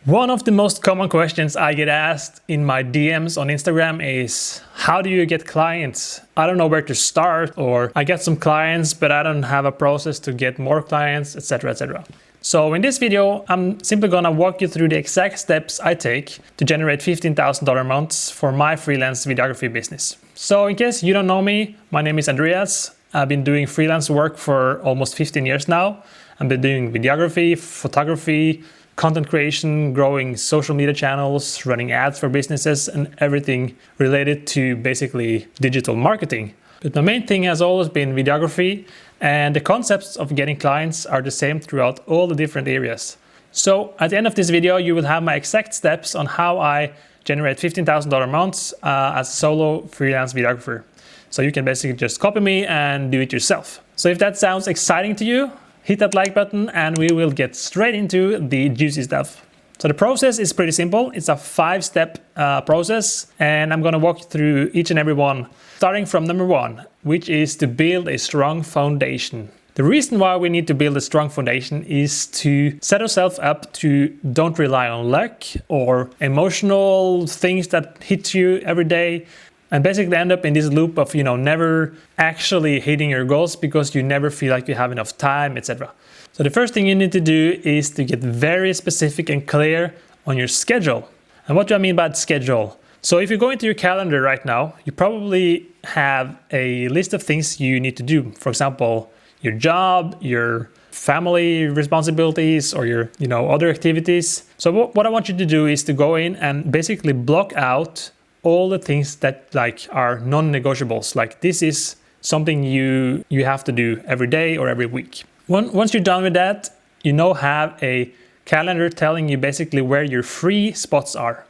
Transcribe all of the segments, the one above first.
One of the most common questions I get asked in my DMs on Instagram is, how do you get clients? I don't know where to start, or I get some clients, but I don't have a process to get more clients, etc., etc. So in this video, I'm simply gonna walk you through the exact steps I take to generate $15,000 months for my freelance videography business. So in case you don't know me, my name is Andreas. I've been doing freelance work for almost 15 years now. I've been doing videography, photography, content creation, growing social media channels, running ads for businesses, and everything related to basically digital marketing. But my main thing has always been videography, and the concepts of getting clients are the same throughout all the different areas. So at the end of this video, you will have my exact steps on how I generate $15,000 months as a solo freelance videographer. So you can basically just copy me and do it yourself. So if that sounds exciting to you, hit that like button and we will get straight into the juicy stuff. So the process is pretty simple. It's a 5-step process, and I'm gonna walk you through each and every one, starting from number 1, which is to build a strong foundation. The reason why we need to build a strong foundation is to set ourselves up to don't rely on luck or emotional things that hit you every day, and basically end up in this loop of never actually hitting your goals because you never feel like you have enough time, etc. So the first thing you need to do is to get very specific and clear on your schedule. And what do I mean by schedule? So if you go into your calendar right now, you probably have a list of things you need to do. For example, your job, your family responsibilities, or your other activities. So what I want you to do is to go in and basically block out all the things that are non-negotiables. Like this is something you have to do every day or every week. Once you're done with that, have a calendar telling you basically where your free spots are.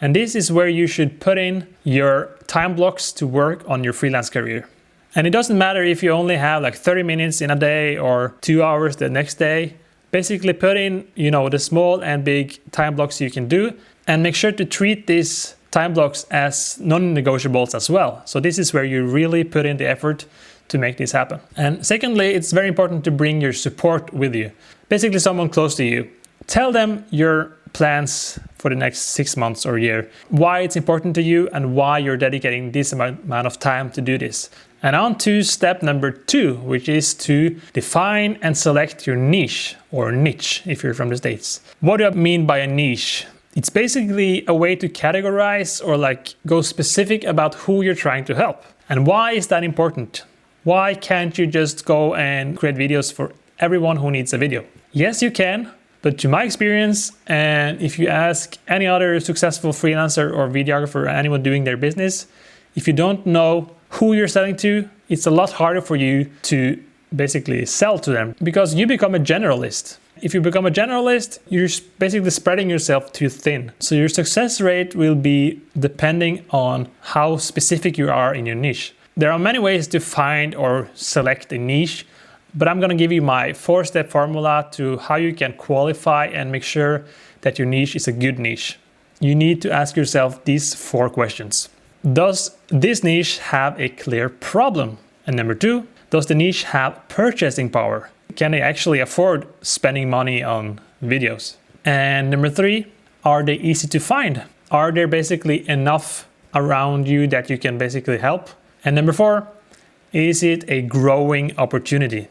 And this is where you should put in your time blocks to work on your freelance career. And it doesn't matter if you only have 30 minutes in a day or 2 hours the next day. Basically put in the small and big time blocks you can do, and make sure to treat these time blocks as non-negotiables as well. So this is where you really put in the effort to make this happen. And secondly, it's very important to bring your support with you. Basically someone close to you. Tell them your plans for the next 6 months or year, why it's important to you and why you're dedicating this amount of time to do this. And on to step number 2, which is to define and select your niche, or niche if you're from the States. What do I mean by a niche? It's basically a way to categorize or go specific about who you're trying to help. And why is that important? Why can't you just go and create videos for everyone who needs a video? Yes, you can, but to my experience, and if you ask any other successful freelancer or videographer or anyone doing their business, if you don't know who you're selling to, it's a lot harder for you to basically sell to them because you become a generalist. If you become a generalist, you're basically spreading yourself too thin. So your success rate will be depending on how specific you are in your niche. There are many ways to find or select a niche, but I'm going to give you my 4-step formula to how you can qualify and make sure that your niche is a good niche. You need to ask yourself these 4 questions. Does this niche have a clear problem? And number 2, does the niche have purchasing power? Can they actually afford spending money on videos? And number 3, are they easy to find? Are there basically enough around you that you can basically help? And number 4, is it a growing opportunity?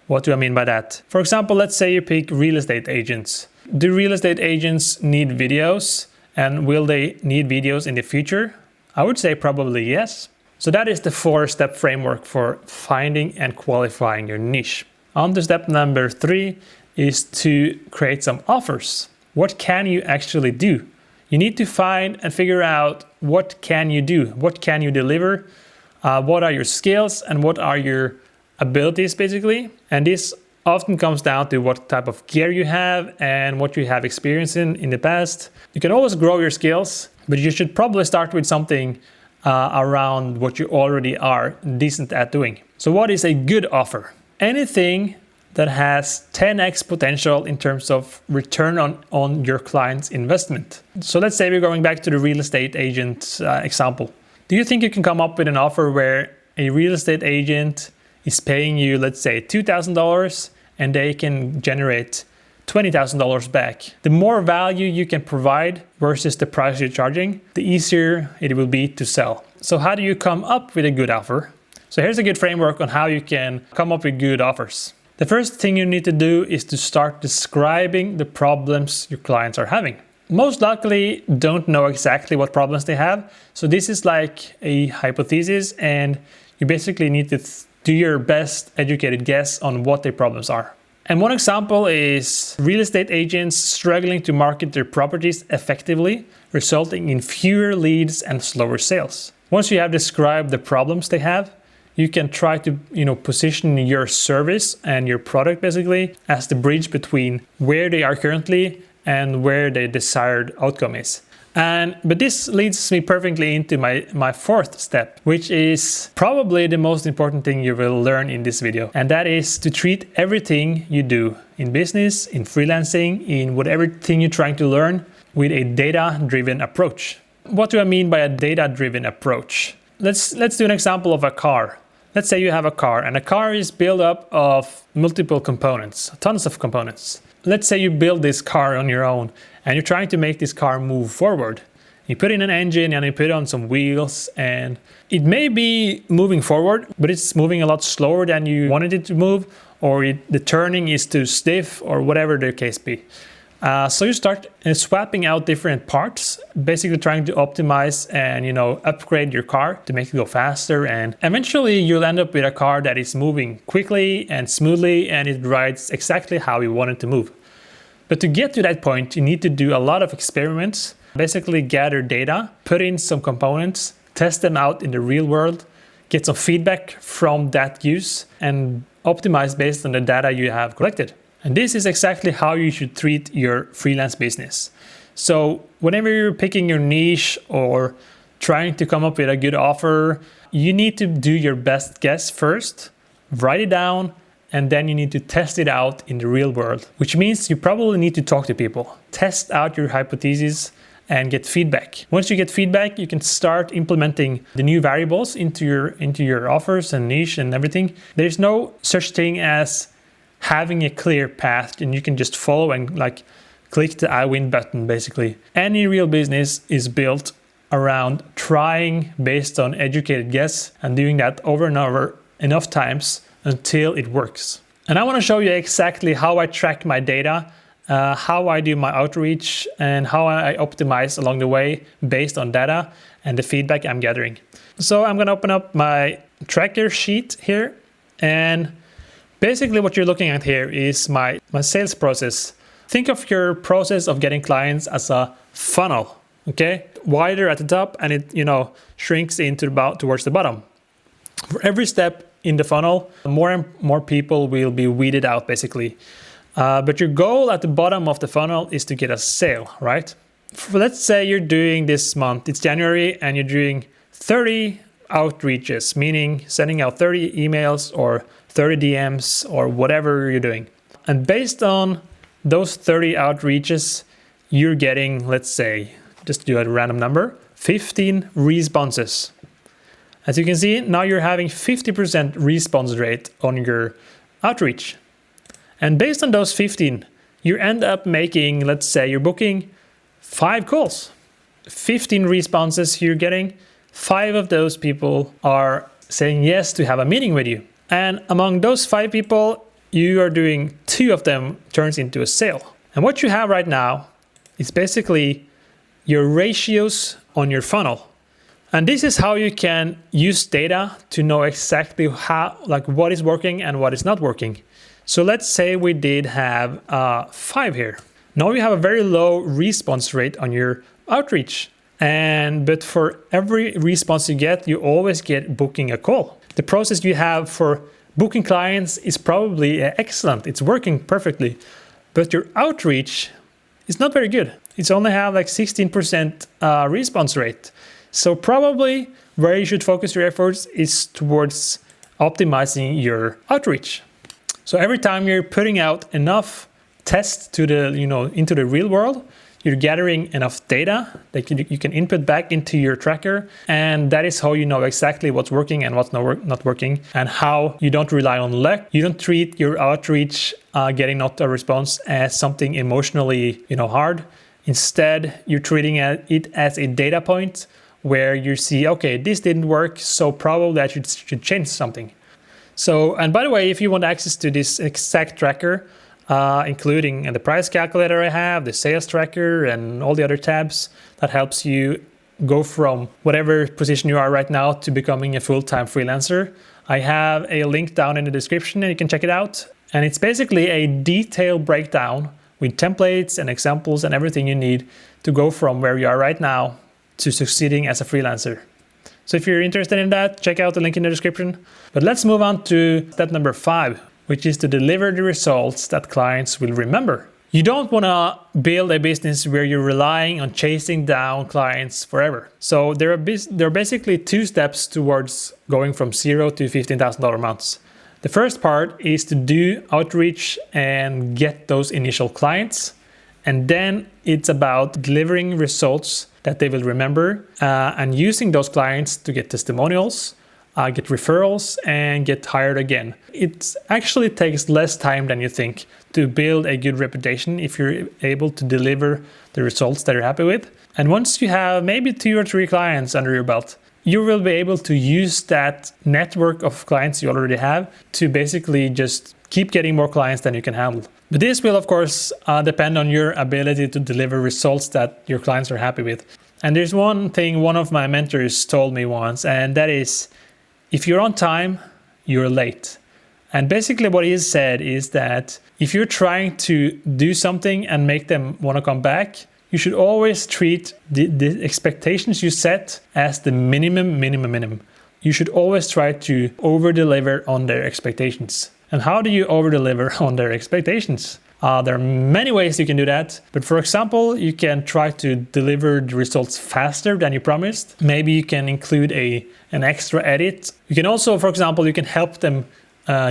What do I mean by that? For example, let's say you pick real estate agents. Do real estate agents need videos? And will they need videos in the future? I would say probably yes. So that is the 4-step framework for finding and qualifying your niche. On to step number 3 is to create some offers. What can you actually do? You need to find and figure out what can you do? What can you deliver? What are your skills and what are your abilities basically? And this often comes down to what type of gear you have and what you have experience in the past. You can always grow your skills, but you should probably start with something around what you already are decent at doing. So what is a good offer? Anything that has 10x potential in terms of return on your client's investment. So let's say we're going back to the real estate agent example. Do you think you can come up with an offer where a real estate agent is paying you, let's say $2,000, and they can generate $20,000 back. The more value you can provide versus the price you're charging, the easier it will be to sell. So how do you come up with a good offer? So here's a good framework on how you can come up with good offers. The first thing you need to do is to start describing the problems your clients are having. Most likely don't know exactly what problems they have. So this is like a hypothesis, and you basically need to do your best educated guess on what their problems are. And one example is real estate agents struggling to market their properties effectively, resulting in fewer leads and slower sales. Once you have described the problems they have, you can try to position your service and your product basically as the bridge between where they are currently and where the desired outcome is. But this leads me perfectly into my fourth step, which is probably the most important thing you will learn in this video. And that is to treat everything you do in business, in freelancing, in whatever thing you're trying to learn with a data-driven approach. What do I mean by a data-driven approach? Let's do an example of a car. Let's say you have a car, and a car is built up of multiple components, tons of components. Let's say you build this car on your own, and you're trying to make this car move forward. You put in an engine and you put on some wheels, and it may be moving forward, but it's moving a lot slower than you wanted it to move, or the turning is too stiff, or whatever the case be. So you start swapping out different parts, basically trying to optimize and upgrade your car to make it go faster, and eventually you'll end up with a car that is moving quickly and smoothly, and it rides exactly how you want it to move. But to get to that point, you need to do a lot of experiments, basically gather data, put in some components, test them out in the real world, get some feedback from that use, and optimize based on the data you have collected. And this is exactly how you should treat your freelance business. So whenever you're picking your niche or trying to come up with a good offer, you need to do your best guess first, write it down, and then you need to test it out in the real world, which means you probably need to talk to people, test out your hypotheses, and get feedback. Once you get feedback, you can start implementing the new variables into your offers and niche and everything. There's no such thing as having a clear path and you can just follow and click the I win button basically. Any real business is built around trying based on educated guess and doing that over and over enough times until it works. And I want to show you exactly how I track my data, how I do my outreach, and how I optimize along the way based on data and the feedback I'm gathering. So I'm going to open up my tracker sheet here, and basically what you're looking at here is my sales process. Think of your process of getting clients as a funnel, okay? Wider at the top, and it shrinks towards the bottom. For every step in the funnel, more and more people will be weeded out basically. But your goal at the bottom of the funnel is to get a sale, right? Let's say you're doing this month, it's January, and you're doing 30 outreaches, meaning sending out 30 emails or 30 DMs or whatever you're doing. And based on those 30 outreaches, you're getting, let's say, just do a random number, 15 responses. As you can see, now you're having 50% response rate on your outreach. And based on those 15, you end up making, let's say you're booking 5 calls. 15 responses you're getting, 5 of those people are saying yes to have a meeting with you. And among those 5 people, you are doing 2 of them turns into a sale. And what you have right now is basically your ratios on your funnel. And this is how you can use data to know exactly what is working and what is not working. So let's say we did have 5 here. Now you have a very low response rate on your outreach. But for every response you get, you always get booking a call. The process you have for booking clients is probably excellent. It's working perfectly. But your outreach is not very good. It's only have 16% response rate. So probably where you should focus your efforts is towards optimizing your outreach. So every time you're putting out enough tests to into the real world, you're gathering enough data that you can input back into your tracker, and that is how you know exactly what's working and what's not working, and how you don't rely on luck. You don't treat your outreach, getting not a response, as something emotionally, hard. Instead, you're treating it as a data point where you see, okay, this didn't work, so probably I should change something. So, and by the way, if you want access to this exact tracker, including the price calculator I have, the sales tracker, and all the other tabs that helps you go from whatever position you are right now to becoming a full-time freelancer, I have a link down in the description and you can check it out. And it's basically a detailed breakdown with templates and examples and everything you need to go from where you are right now to succeeding as a freelancer. So if you're interested in that, check out the link in the description. But let's move on to step number 5, which is to deliver the results that clients will remember. You don't want to build a business where you're relying on chasing down clients forever. So there are basically 2 steps towards going from $0 to $15,000 months. The first part is to do outreach and get those initial clients. And then it's about delivering results that they will remember, and using those clients to get testimonials, get referrals, and get hired again. It actually takes less time than you think to build a good reputation if you're able to deliver the results that you're happy with. And once you have maybe 2 or 3 clients under your belt, you will be able to use that network of clients you already have to basically just keep getting more clients than you can handle. But this will, of course, depend on your ability to deliver results that your clients are happy with. And there's one thing one of my mentors told me once, and that is, if you're on time, you're late. And basically what he said is that if you're trying to do something and make them want to come back, you should always treat the expectations you set as the minimum. You should always try to over-deliver on their expectations. And how do you over-deliver on their expectations? There are many ways you can do that. But for example, you can try to deliver the results faster than you promised. Maybe you can include an extra edit. You can also, for example, you can help them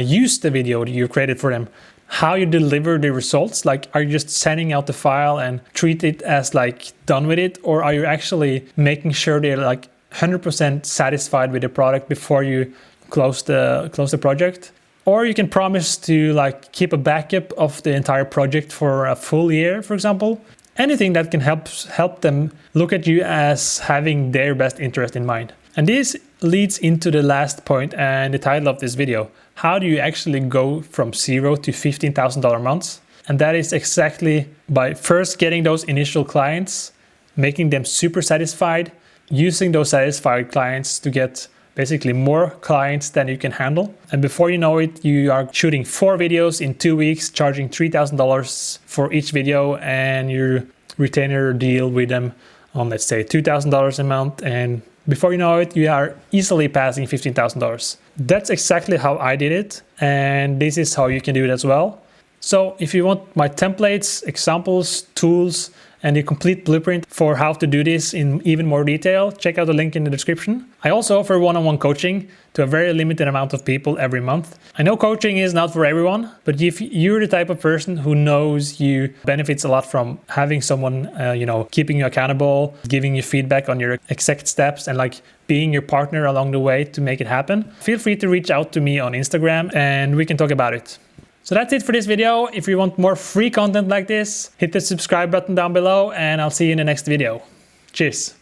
use the video that you created for them. How you deliver the results, like are you just sending out the file and treat it as like done with it? Or are you actually making sure they're like 100% satisfied with the product before you close the project? Or you can promise to like keep a backup of the entire project for a full year, for example. Anything that can help them look at you as having their best interest in mind. And this leads into the last point and the title of this video. How do you actually go from $0 to $15,000 months? And that is exactly by first getting those initial clients, making them super satisfied, using those satisfied clients to get basically more clients than you can handle. And before you know it, you are shooting 4 videos in 2 weeks, charging $3,000 for each video, and your retainer deal with them on, let's say, $2,000 a month. And before you know it, you are easily passing $15,000. That's exactly how I did it. And this is how you can do it as well. So if you want my templates, examples, tools, and the complete blueprint for how to do this in even more detail, check out the link in the description. I also offer one-on-one coaching to a very limited amount of people every month. I know coaching is not for everyone, but if you're the type of person who knows you benefits a lot from having someone, keeping you accountable, giving you feedback on your exact steps, and like being your partner along the way to make it happen, feel free to reach out to me on Instagram and we can talk about it. So that's it for this video. If you want more free content like this, hit the subscribe button down below and I'll see you in the next video. Cheers.